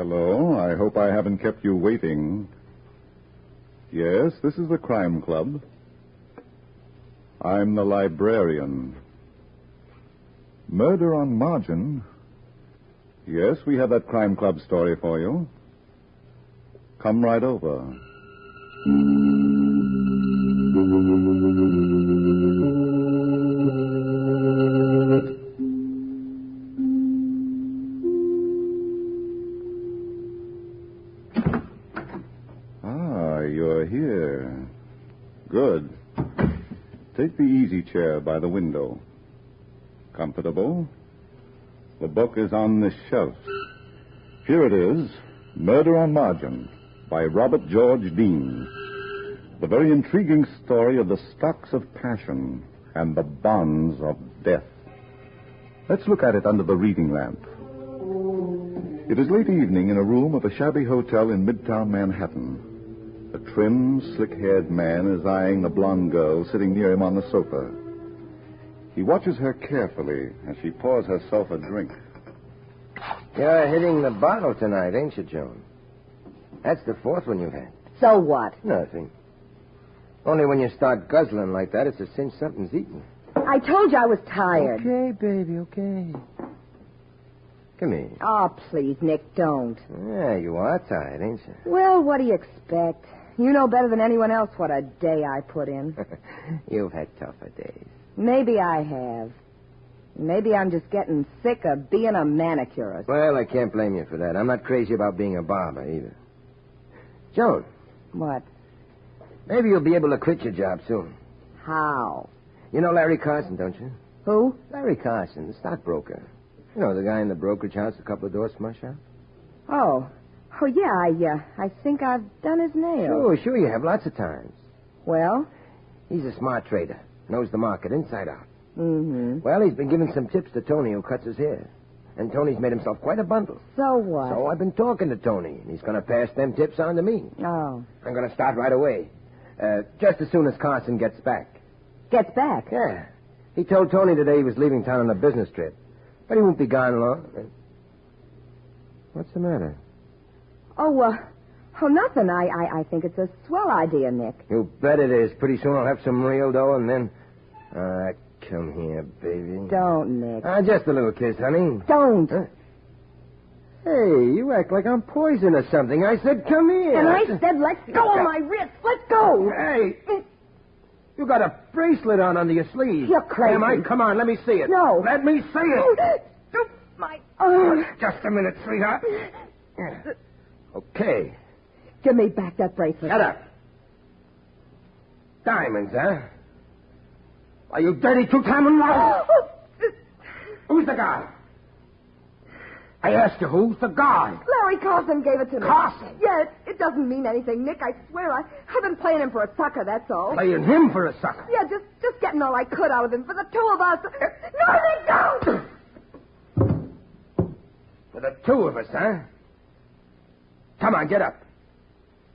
Hello. I hope I haven't kept you waiting. Yes, this is the Crime Club. I'm the Librarian. Murder on Margin? Yes, we have that Crime Club story for you. Come right over. You're here. Good. Take the easy chair by the window. Comfortable? The book is on this shelf. Here it is, Murder on Margin, by Robert George Dean. The very intriguing story of the stocks of passion and the bonds of death. Let's look at it under the reading lamp. It is late evening in a room of a shabby hotel in Midtown Manhattan. A trim, slick-haired man is eyeing the blonde girl sitting near him on the sofa. He watches her carefully as she pours herself a drink. You're hitting the bottle tonight, ain't you, Joan? That's the fourth one you've had. So what? Nothing. Only when you start guzzling like that, it's a cinch something's eating. I told you I was tired. Okay, baby, okay. Come here. Oh, please, Nick, don't. Yeah, you are tired, ain't you? Well, what do you expect? You know better than anyone else what a day I put in. You've had tougher days. Maybe I have. Maybe I'm just getting sick of being a manicurist. Well, I can't blame you for that. I'm not crazy about being a barber, either. Joan. What? Maybe you'll be able to quit your job soon. How? You know Larry Carson, don't you? Who? Larry Carson, the stockbroker. You know, the guy in the brokerage house a couple of doors from our shop? Oh, yeah, I think I've done his nails. Sure, you have lots of times. Well? He's a smart trader. Knows the market inside out. Mm-hmm. Well, he's been giving some tips to Tony, who cuts his hair. And Tony's made himself quite a bundle. So what? So I've been talking to Tony, and he's going to pass them tips on to me. Oh. I'm going to start right away. Just as soon as Carson gets back. Gets back? Yeah. He told Tony today he was leaving town on a business trip. But he won't be gone long. What's the matter? Oh, nothing. I think it's a swell idea, Nick. You bet it is. Pretty soon I'll have some real dough, and then... come here, baby. Don't, Nick. Just a little kiss, honey. Don't. Huh? Hey, you act like I'm poison or something. I said, come here. And I said, let go of my wrist. Let go. Hey, you got a bracelet on under your sleeve. You're crazy. Am I? Come on, let me see it. No. Let me see it. My... Just a minute, sweetheart. Okay. Give me back that bracelet. Shut up. Diamonds, huh? Are you dirty two-timing liar? Who's the guy? I asked you, who's the guy? Larry Carson gave it to me. Carson? Yeah, it doesn't mean anything, Nick. I swear I've been playing him for a sucker, that's all. Playing him for a sucker? Yeah, just getting all I could out of him for the two of us. No, Nick, don't! For the two of us, huh? Come on, get up.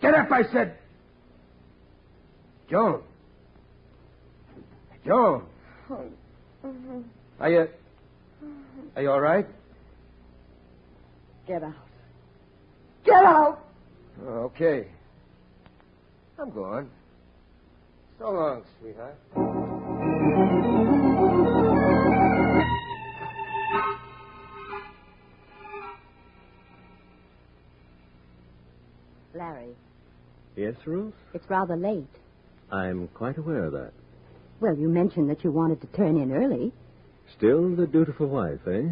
Get up, I said. Joan. Joan. Are you all right? Get out. Get out! Okay. I'm going. So long, sweetheart. Larry, Yes, Ruth? It's rather late. I'm quite aware of that. Well, you mentioned that you wanted to turn in early. Still the dutiful wife, eh?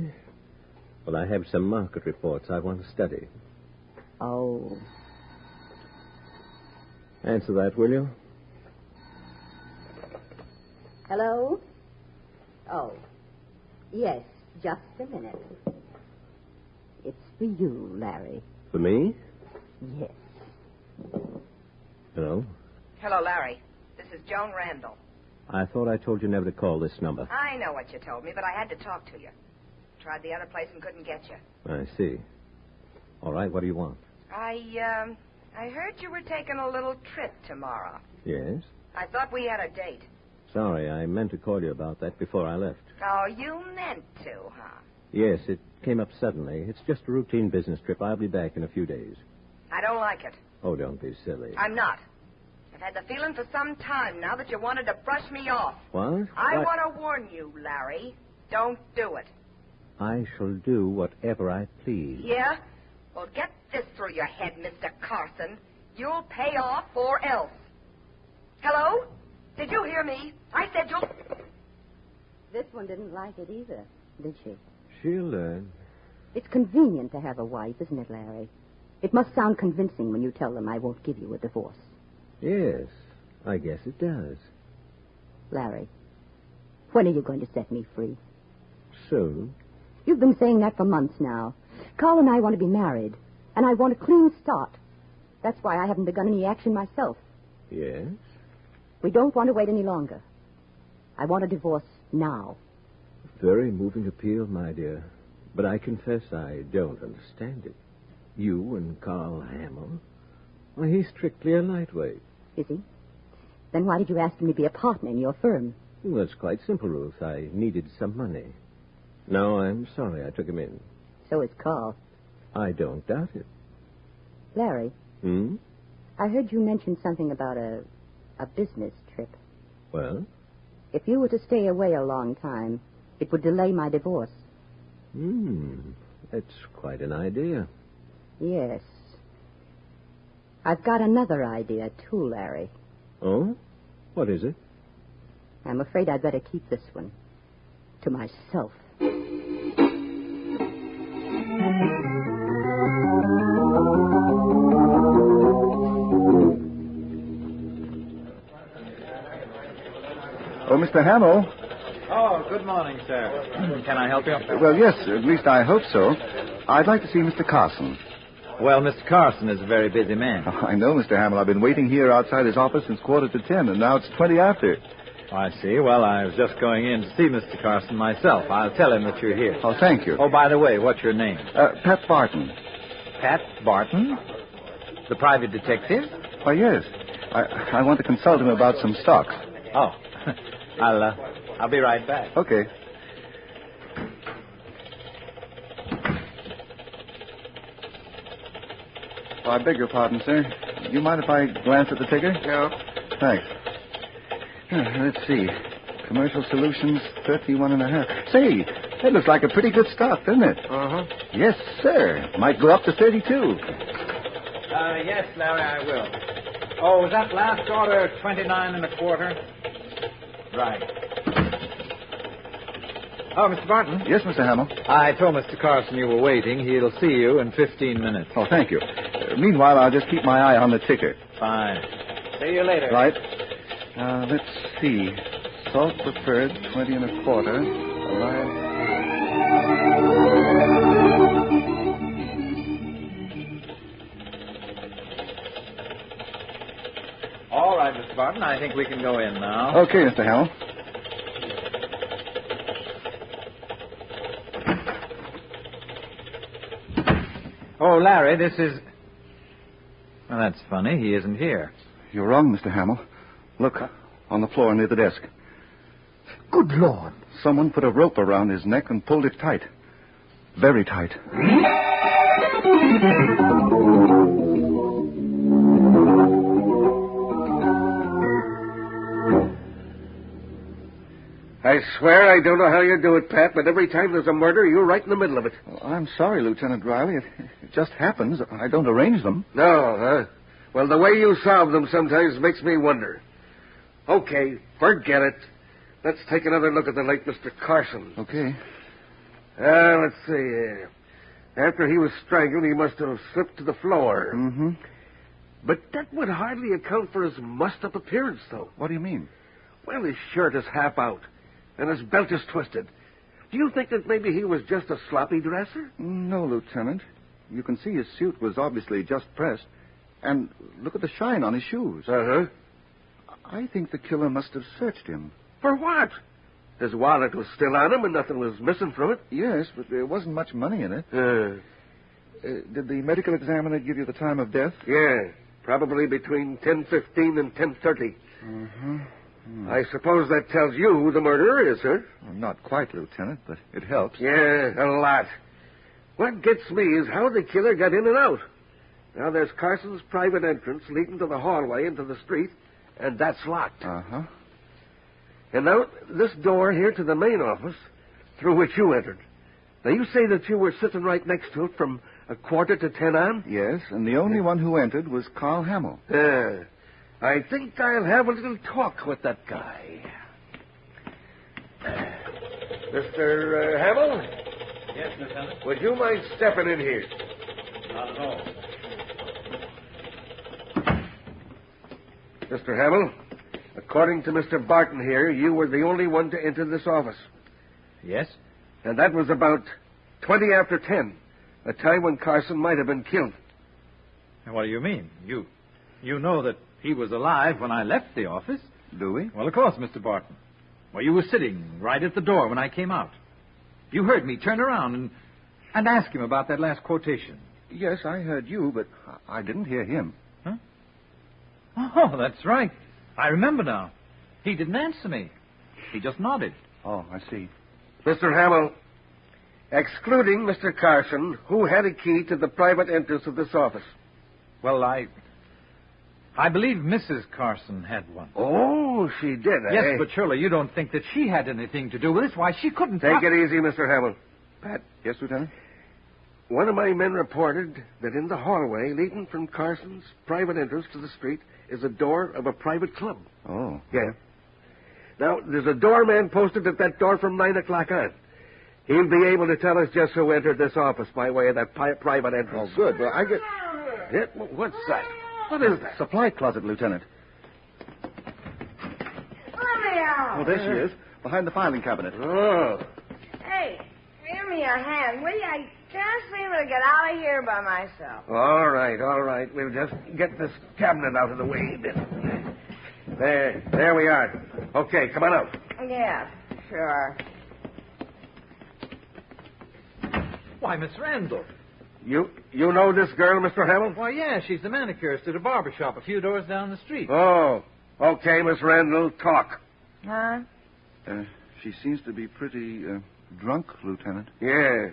Well, I have some market reports I want to study. Oh. Answer that, will you? Hello? Oh. Yes, just a minute. It's for you, Larry. For me? Yes. Hello? Hello, Larry. This is Joan Randall. I thought I told you never to call this number. I know what you told me, but I had to talk to you. Tried the other place and couldn't get you. I see. All right, what do you want? I heard you were taking a little trip tomorrow. Yes? I thought we had a date. Sorry, I meant to call you about that before I left. Oh, you meant to, huh? Yes, it came up suddenly. It's just a routine business trip. I'll be back in a few days. I don't like it. Oh, don't be silly. I'm not. I've had the feeling for some time now that you wanted to brush me off. What? I want to warn you, Larry. Don't do it. I shall do whatever I please. Yeah? Well, get this through your head, Mr. Carson. You'll pay off or else. Hello? Did you hear me? I said you'll... This one didn't like it either, did she? She'll learn. It's convenient to have a wife, isn't it, Larry? It must sound convincing when you tell them I won't give you a divorce. Yes, I guess it does. Larry, when are you going to set me free? Soon. You've been saying that for months now. Carl and I want to be married, and I want a clean start. That's why I haven't begun any action myself. Yes? We don't want to wait any longer. I want a divorce now. Very moving appeal, my dear. But I confess I don't understand it. You and Carl Hamill? Well, he's strictly a lightweight. Is he? Then why did you ask him to be a partner in your firm? Well, it's quite simple, Ruth. I needed some money. No, I'm sorry I took him in. So is Carl. I don't doubt it. Larry. I heard you mention something about a business trip. Well? If you were to stay away a long time, it would delay my divorce. That's quite an idea. Yes. I've got another idea, too, Larry. Oh? What is it? I'm afraid I'd better keep this one to myself. Oh, Mr. Hamill. Oh, good morning, sir. Can I help you? Well, yes, at least I hope so. I'd like to see Mr. Carson. Well, Mr. Carson is a very busy man. Oh, I know, Mr. Hamill. I've been waiting here outside his office since 10:15, and now it's 20 after. Oh, I see. Well, I was just going in to see Mr. Carson myself. I'll tell him that you're here. Oh, thank you. Oh, by the way, what's your name? Pat Barton. Pat Barton? The private detective? Why, yes. I want to consult him about some stocks. Oh, I'll be right back. Okay. Oh, I beg your pardon, sir. Do you mind if I glance at the ticker? No. Thanks. Let's see. Commercial Solutions, 31.5. Say, that looks like a pretty good stock, doesn't it? Uh-huh. Yes, sir. Might go up to 32. Yes, Larry, I will. Oh, was that last order 29.25? Right. Oh, Mr. Barton. Yes, Mr. Hamill. I told Mr. Carson you were waiting. He'll see you in 15 minutes. Oh, thank you. Meanwhile, I'll just keep my eye on the ticker. Fine. See you later. Right. Let's see. Salt preferred, 20.25. All right, Mr. Barton. I think we can go in now. Okay, Mr. Hamill. Oh, Larry, this is... Well, that's funny. He isn't here. You're wrong, Mr. Hamill. Look, on the floor near the desk. Good Lord. Someone put a rope around his neck and pulled it tight. Very tight. I swear I don't know how you do it, Pat, but every time there's a murder, you're right in the middle of it. Well, I'm sorry, Lieutenant Riley. It just happens. I don't arrange them. No, huh? Well, the way you solve them sometimes makes me wonder. Okay, forget it. Let's take another look at the late Mr. Carson. Okay. Let's see here. After he was strangled, he must have slipped to the floor. Mm-hmm. But that would hardly account for his mussed-up appearance, though. What do you mean? Well, his shirt is half out, and his belt is twisted. Do you think that maybe he was just a sloppy dresser? No, Lieutenant. You can see his suit was obviously just pressed. And look at the shine on his shoes. Uh-huh. I think the killer must have searched him. For what? His wallet was still on him and nothing was missing from it. Yes, but there wasn't much money in it. Did the medical examiner give you the time of death? Yeah, probably between 10:15 and 10:30. Uh-huh. I suppose that tells you who the murderer is, sir? Well, not quite, Lieutenant, but it helps. Yeah, a lot. What gets me is how the killer got in and out. Now, there's Carson's private entrance leading to the hallway into the street, and that's locked. Uh-huh. And now, this door here to the main office, through which you entered. Now, you say that you were sitting right next to it from 9:45 on? Yes, and the only one who entered was Carl Hamill. I think I'll have a little talk with that guy. Mr. Hamill? Yes, Lieutenant. Would you mind stepping in here? Not at all. Mr. Hamill, according to Mr. Barton here, you were the only one to enter this office. Yes? And that was about 20 after 10, a time when Carson might have been killed. And what do you mean? You know that he was alive when I left the office? Do we? Well, of course, Mr. Barton. Well, you were sitting right at the door when I came out. You heard me turn around and ask him about that last quotation. Yes, I heard you, but I didn't hear him. Huh? Oh, that's right. I remember now. He didn't answer me. He just nodded. Oh, I see. Mr. Hamill, excluding Mr. Carson, who had a key to the private entrance of this office? Well, I believe Mrs. Carson had one. Oh, she did, eh? Yes, but surely you don't think that she had anything to do with this. Why, she couldn't... Take it easy, Mr. Hamill. Pat, Yes, Lieutenant? one of my men reported that in the hallway leading from Carson's private entrance to the street is a door of a private club. Oh. Yeah. Now, there's a doorman posted at that door from 9 o'clock on. He'll be able to tell us just who entered this office by way of that private entrance. Oh, good. Well, I get... Yeah, what's that? What is that? Supply closet, Lieutenant. Let me out. Oh, there she is, behind the filing cabinet. Oh. Hey, give me a hand, will you? I can't seem to get out of here by myself. All right. We'll just get this cabinet out of the way a bit. There we are. Okay, come on out. Yeah, sure. Why, Miss Randall. You know this girl, Mr. Hamill? Why, yeah, she's the manicurist at a barber shop a few doors down the street. Oh, okay, Miss Randall, talk. Huh? She seems to be pretty drunk, Lieutenant. Yeah.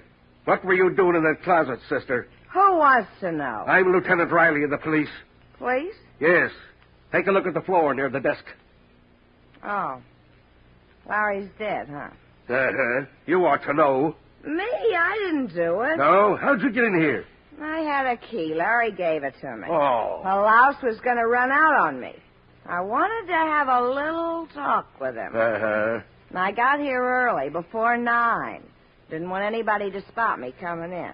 What were you doing in that closet, sister? Who wants to know? I'm Lieutenant Riley of the police. Please? Yes. Take a look at the floor near the desk. Oh. Larry's dead, huh? Uh-huh. You ought to know. Me? I didn't do it. No? How'd you get in here? I had a key. Larry gave it to me. Oh. The louse was going to run out on me. I wanted to have a little talk with him. Uh-huh. And I got here early, before 9. Didn't want anybody to spot me coming in.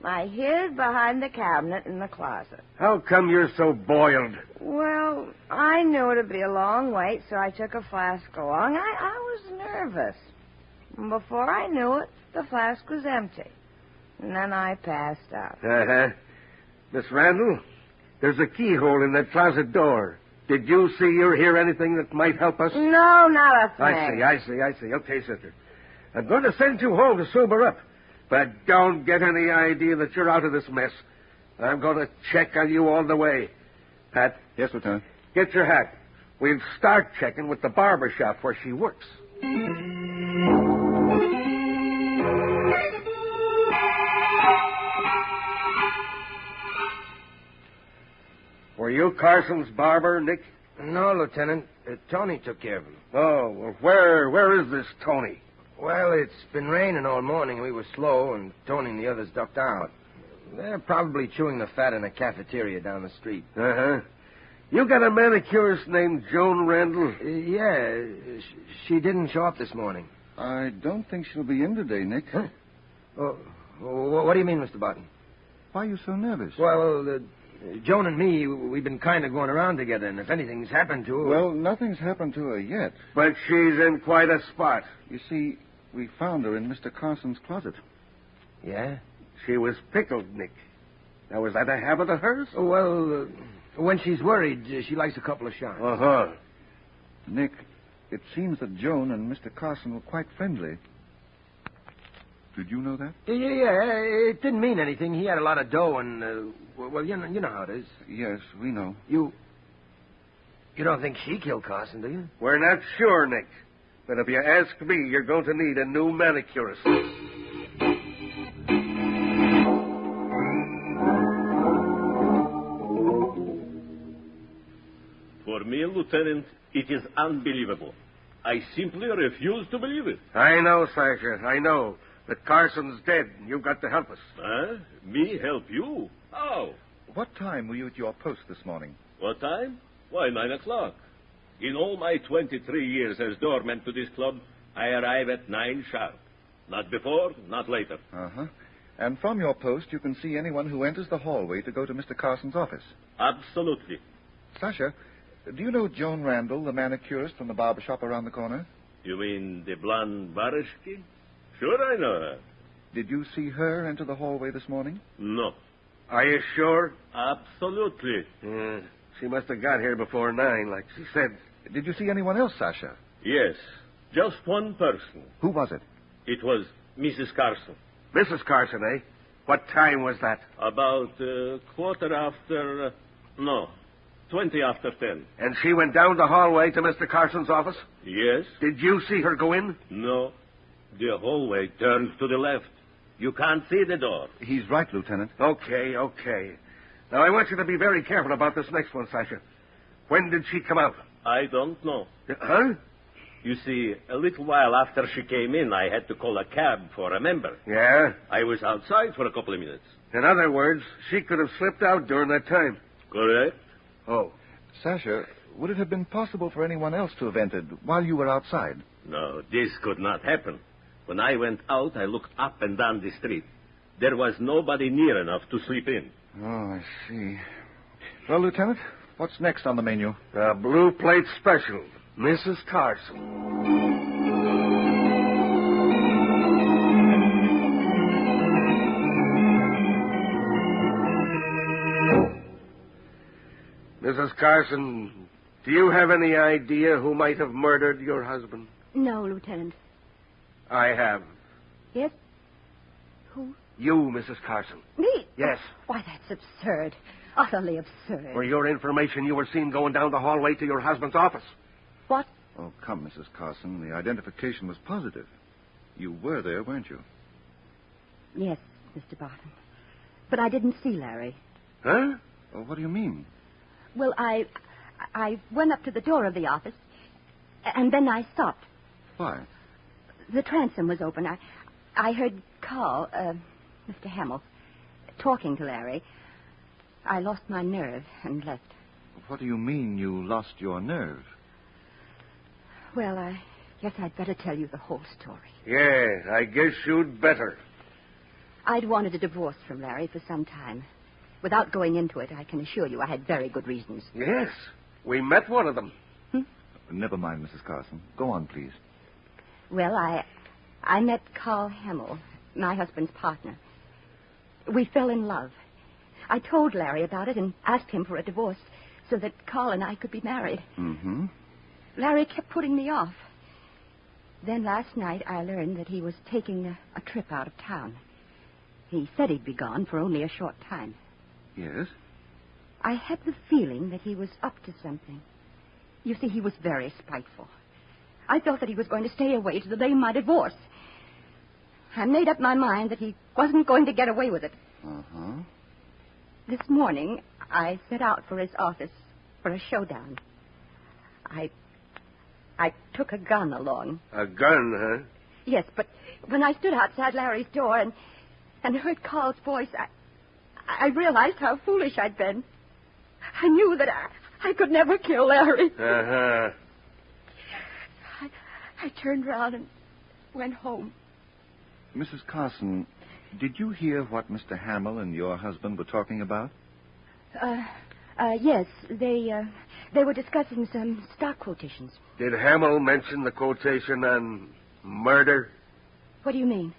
I hid behind the cabinet in the closet. How come you're so boiled? Well, I knew it'd be a long wait, so I took a flask along. I was nervous. And before I knew it, the flask was empty. And then I passed out. Uh-huh. Miss Randall, there's a keyhole in that closet door. Did you see or hear anything that might help us? No, not a thing. I see. Okay, sister. I'm going to send you home to sober up. But don't get any idea that you're out of this mess. I'm going to check on you all the way. Pat? Yes, Lieutenant. Get your hat. We'll start checking with the barber shop where she works. Were you Carson's barber, Nick? No, Lieutenant. Tony took care of him. Oh, well, where is this Tony? Well, it's been raining all morning. We were slow, and Tony and the others ducked out. They're probably chewing the fat in a cafeteria down the street. Uh-huh. You got a manicurist named Joan Randall? Yeah, she didn't show up this morning. I don't think she'll be in today, Nick. Huh? Oh, what do you mean, Mr. Barton? Why are you so nervous? Well, Joan and me, we've been kind of going around together, and if anything's happened to her... Well, nothing's happened to her yet. But she's in quite a spot. You see, we found her in Mr. Carson's closet. Yeah? She was pickled, Nick. Now, was that a habit of hers? Oh, well, when she's worried, she likes a couple of shots. Uh-huh. Nick, it seems that Joan and Mr. Carson were quite friendly. Did you know that? Yeah, it didn't mean anything. He had a lot of dough, and, well, you know how it is. Yes, we know. You You don't think she killed Carson, do you? We're not sure, Nick. But if you ask me, you're going to need a new manicurist. For me, Lieutenant, it is unbelievable. I simply refuse to believe it. I know, Sasha, I know. But Carson's dead, and you've got to help us. Huh? Me help you? How? What time were you at your post this morning? What time? Why, 9 o'clock. In all my 23 years as doorman to this club, I arrive at 9 sharp. Not before, not later. Uh-huh. And from your post, you can see anyone who enters the hallway to go to Mr. Carson's office. Absolutely. Sasha, do you know Joan Randall, the manicurist from the barber shop around the corner? You mean the blonde Barishki? Sure, I know her. Did you see her enter the hallway this morning? No. Are you sure? Absolutely. She must have got here before 9, like she said. Did you see anyone else, Sasha? Yes. Just one person. Who was it? It was Mrs. Carson. Mrs. Carson, eh? What time was that? About quarter after... no, 20 after 10. And she went down the hallway to Mr. Carson's office? Yes. Did you see her go in? No. The hallway turns to the left. You can't see the door. He's right, Lieutenant. Okay. Now, I want you to be very careful about this next one, Sasha. When did she come out? I don't know. Huh? You see, a little while after she came in, I had to call a cab for a member. Yeah? I was outside for a couple of minutes. In other words, she could have slipped out during that time. Correct? Oh. Sasha, would it have been possible for anyone else to have entered while you were outside? No, this could not happen. When I went out, I looked up and down the street. There was nobody near enough to sleep in. Oh, I see. Well, Lieutenant, what's next on the menu? A blue plate special. Mrs. Carson. Mrs. Carson, do you have any idea who might have murdered your husband? No, Lieutenant. I have. Yes? Who? You, Mrs. Carson. Me? Yes. Why, that's absurd. Utterly absurd. For your information, you were seen going down the hallway to your husband's office. What? Oh, come, Mrs. Carson. The identification was positive. You were there, weren't you? Yes, Mr. Barton. But I didn't see Larry. Huh? Oh, what do you mean? Well, I went up to the door of the office, and then I stopped. Why? The transom was open. I heard Carl, Mr. Hamill, talking to Larry. I lost my nerve and left. What do you mean you lost your nerve? Well, I guess I'd better tell you the whole story. Yeah, I guess you'd better. I'd wanted a divorce from Larry for some time. Without going into it, I can assure you I had very good reasons. Yes, we met one of them. Never mind, Mrs. Carson. Go on, please. Well, I met Carl Hamill, my husband's partner. We fell in love. I told Larry about it and asked him for a divorce so that Carl and I could be married. Mm-hmm. Larry kept putting me off. Then last night I learned that he was taking a trip out of town. He said he'd be gone for only a short time. Yes? I had the feeling that he was up to something. You see, he was very spiteful. I felt that he was going to stay away to delay my divorce. I made up my mind that he wasn't going to get away with it. Uh-huh. This morning, I set out for his office for a showdown. I took a gun along. A gun, huh? Yes, but when I stood outside Larry's door and heard Carl's voice, I realized how foolish I'd been. I knew that I could never kill Larry. Uh-huh. I turned around and went home. Mrs. Carson, did you hear what Mr. Hamill and your husband were talking about? Yes. They were discussing some stock quotations. Did Hamill mention the quotation on murder? What do you mean?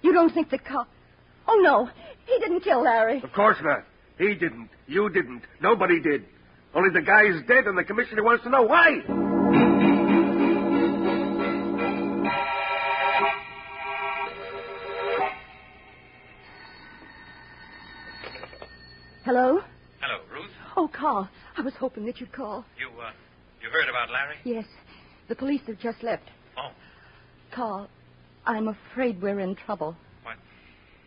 You don't think that Carl... Oh, no. He didn't kill Larry. Of course not. He didn't. You didn't. Nobody did. Only the guy's dead, and the commissioner wants to know why. Hello? Hello, Ruth. Oh, Carl. I was hoping that you'd call. You You heard about Larry? Yes. The police have just left. Oh. Carl, I'm afraid we're in trouble.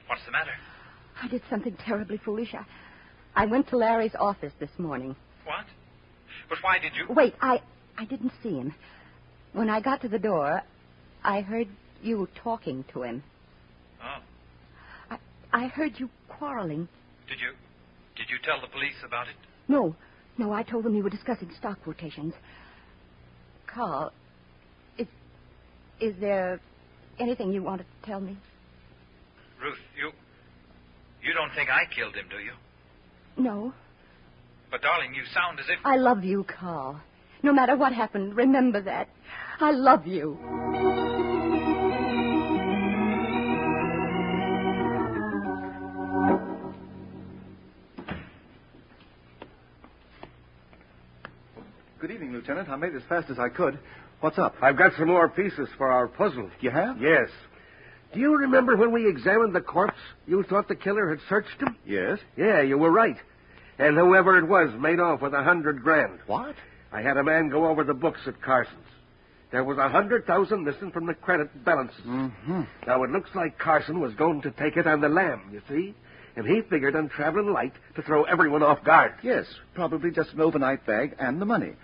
What's the matter? I did something terribly foolish. I went to Larry's office this morning. What? But why did you... Wait, I didn't see him. When I got to the door, I heard you talking to him. Oh. I heard you quarreling. Did you tell the police about it? No, I told them you were discussing stock quotations. Carl, is there anything you want to tell me? Ruth, you don't think I killed him, do you? No. But, darling, you sound as if... I love you, Carl. No matter what happened, remember that. I love you. Good evening, Lieutenant. I made it as fast as I could. What's up? I've got some more pieces for our puzzle. You have? Yes. Do you remember when we examined the corpse? You thought the killer had searched him? Yes. Yeah, you were right. And whoever it was made off with $100,000. What? I had a man go over the books at Carson's. There was $100,000 missing from the credit balances. Mm-hmm. Now, it looks like Carson was going to take it on the lam, you see? And he figured on traveling light to throw everyone off guard. Yes, probably just an overnight bag and the money.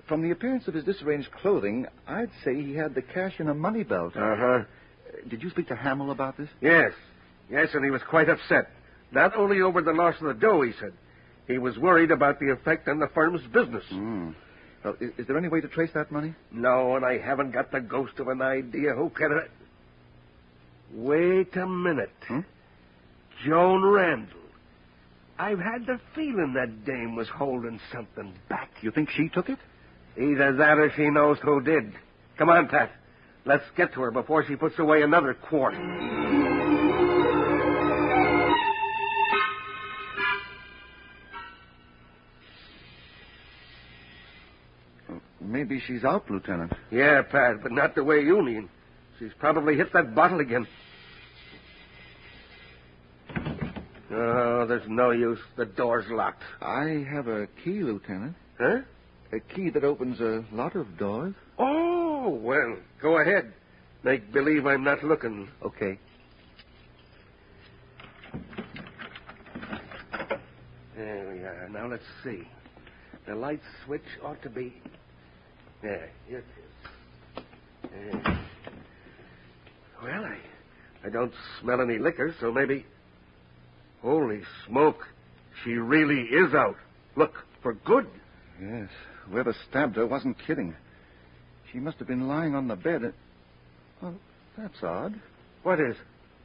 From the appearance of his disarranged clothing, I'd say he had the cash in a money belt. Uh-huh. Did you speak to Hamill about this? Yes, and he was quite upset. Not only over the loss of the dough, he said. He was worried about the effect on the firm's business. Well, is there any way to trace that money? No, and I haven't got the ghost of an idea. Who can I... Wait a minute. Joan Randall. I've had the feeling that dame was holding something back. You think she took it? Either that or she knows who did. Come on, Pat. Let's get to her before she puts away another quart. Maybe she's out, Lieutenant. Yeah, Pat, but not the way you mean. She's probably hit that bottle again. Oh, there's no use. The door's locked. I have a key, Lieutenant. Huh? A key that opens a lot of doors. Oh, well, go ahead. Make believe I'm not looking. Okay. There we are. Now, let's see. The light switch ought to be... There, here it is. Well, I don't smell any liquor, so maybe... Holy smoke. She really is out. Look, for good. Yes. Whoever stabbed her wasn't kidding. She must have been lying on the bed. Well, that's odd. What is?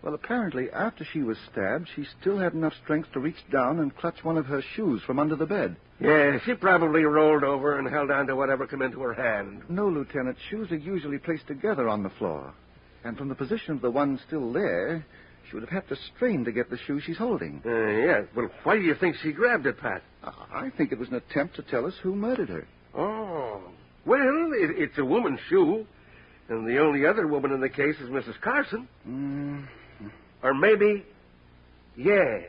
Well, apparently, after she was stabbed, she still had enough strength to reach down and clutch one of her shoes from under the bed. Yeah, she probably rolled over and held on to whatever came into her hand. No, Lieutenant. Shoes are usually placed together on the floor. And from the position of the one still there, she would have had to strain to get the shoe she's holding. Yeah. Well, why do you think she grabbed it, Pat? I think it was an attempt to tell us who murdered her. Oh. Well, it's a woman's shoe. And the only other woman in the case is Mrs. Carson. Or maybe... Yeah.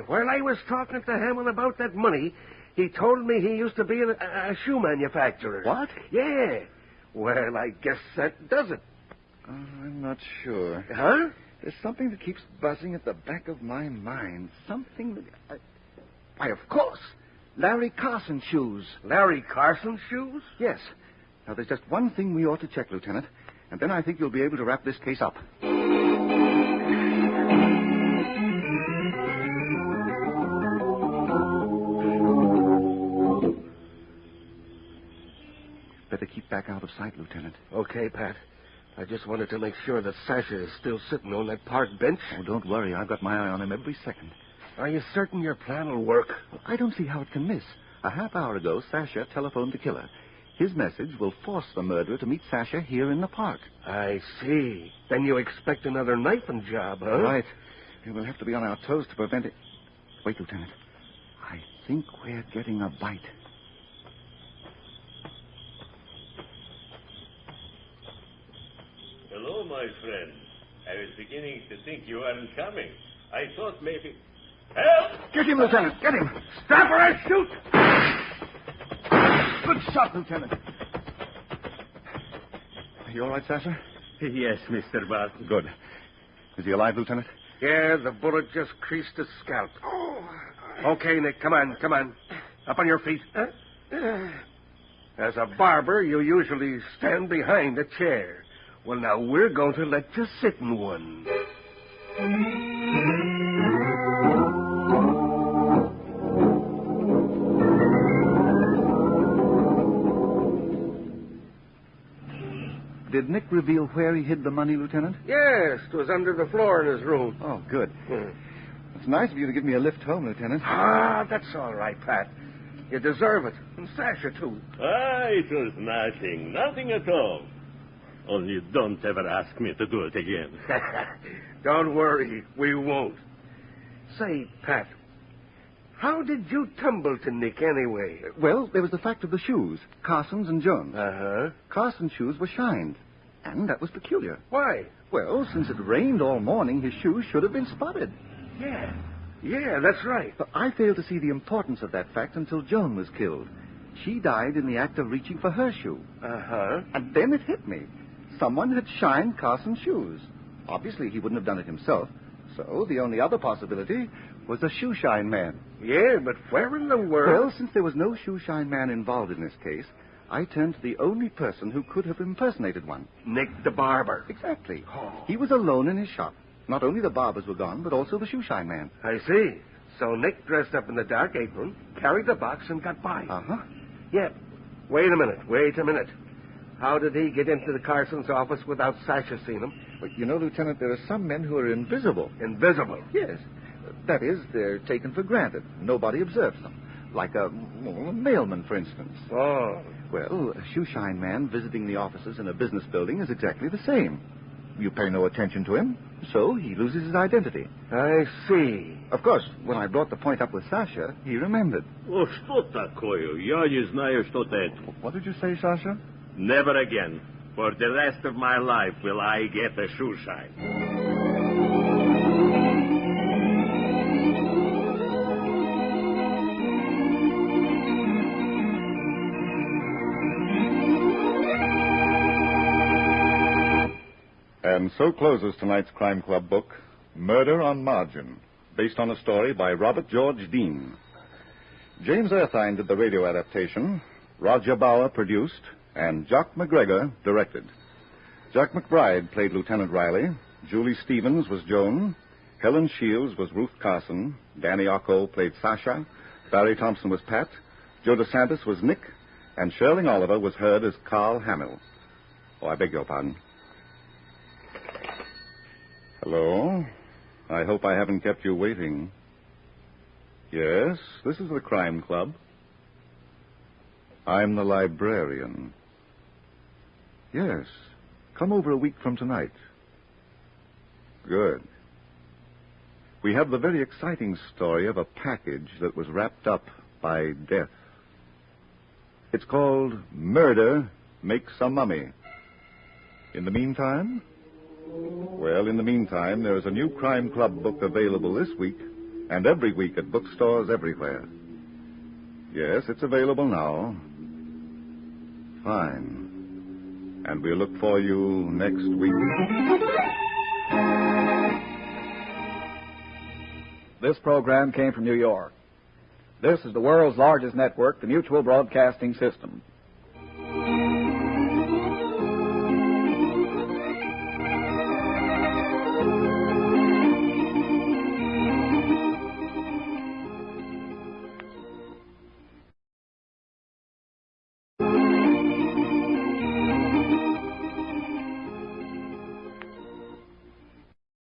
While I was talking to Hammond about that money, he told me he used to be a shoe manufacturer. What? Yeah. Well, I guess that does it. I'm not sure. Huh? There's something that keeps buzzing at the back of my mind. Something that... Why, of course. Larry Carson's shoes. Larry Carson's shoes? Yes. Now, there's just one thing we ought to check, Lieutenant, and then I think you'll be able to wrap this case up. Better keep back out of sight, Lieutenant. Okay, Pat. I just wanted to make sure that Sasha is still sitting on that park bench. Oh, don't worry. I've got my eye on him every second. Are you certain your plan will work? Well, I don't see how it can miss. A half hour ago, Sasha telephoned the killer. His message will force the murderer to meet Sasha here in the park. I see. Then you expect another knifing job, huh? Right. We'll have to be on our toes to prevent it. Wait, Lieutenant. I think we're getting a bite. Hello, my friend. I was beginning to think you weren't coming. I thought maybe... Help! Get him, Lieutenant. Get him. Stop or I shoot! Good shot, Lieutenant. Are you all right, Sasha? Yes, Mr. Barton. Good. Is he alive, Lieutenant? Yeah, the bullet just creased his scalp. Okay, Nick, come on. Up on your feet. As a barber, you usually stand behind a chair. Well, now we're going to let you sit in one. Did Nick reveal where he hid the money, Lieutenant? Yes, it was under the floor in his room. Oh, good. It's nice of you to give me a lift home, Lieutenant. That's all right, Pat. You deserve it. And Sasha, too. It was nothing at all. Only don't ever ask me to do it again. Don't worry, we won't. Say, Pat, how did you tumble to Nick anyway? Well, there was the fact of the shoes, Carson's and Jones. Uh-huh. Carson's shoes were shined, and that was peculiar. Why? Well, since it rained all morning, his shoes should have been spotted. Yeah, that's right. But I failed to see the importance of that fact until Joan was killed. She died in the act of reaching for her shoe. Uh-huh. And then it hit me. Someone had shined Carson's shoes. Obviously, he wouldn't have done it himself. So the only other possibility was a shoe shine man. Yeah, but where in the world? Well, since there was no shoe shine man involved in this case, I turned to the only person who could have impersonated one. Nick the barber. Exactly. Oh. He was alone in his shop. Not only the barbers were gone, but also the shoe shine man. I see. So Nick dressed up in the dark apron, carried the box, and got by. Uh-huh. Yeah. Wait a minute. How did he get into the Carson's office without Sasha seeing him? But you know, Lieutenant, there are some men who are invisible. Invisible? Yes. That is, they're taken for granted. Nobody observes them. Like a mailman, for instance. Oh. Well, a shoe shine man visiting the offices in a business building is exactly the same. You pay no attention to him, so he loses his identity. I see. Of course, when I brought the point up with Sasha, he remembered. Что такое? Я не знаю, что это. What did you say, Sasha? Never again. For the rest of my life will I get a shoe shine. And so closes tonight's Crime Club book, Murder on Margin, based on a story by Robert George Dean. James Erthine did the radio adaptation, Roger Bauer produced, and Jock McGregor directed. Jack McBride played Lieutenant Riley, Julie Stevens was Joan, Helen Shields was Ruth Carson, Danny Ocko played Sasha, Barry Thompson was Pat, Joe DeSantis was Nick, and Sherling Oliver was heard as Carl Hamill. Oh, I beg your pardon. Hello? I hope I haven't kept you waiting. Yes, this is the Crime Club. I'm the Librarian. Yes, come over a week from tonight. Good. We have the very exciting story of a package that was wrapped up by death. It's called Murder Makes a Mummy. In the meantime? Well, in the meantime, there is a new Crime Club book available this week and every week at bookstores everywhere. Yes, it's available now. Fine. And we'll look for you next week. This program came from New York. This is the world's largest network, the Mutual Broadcasting System.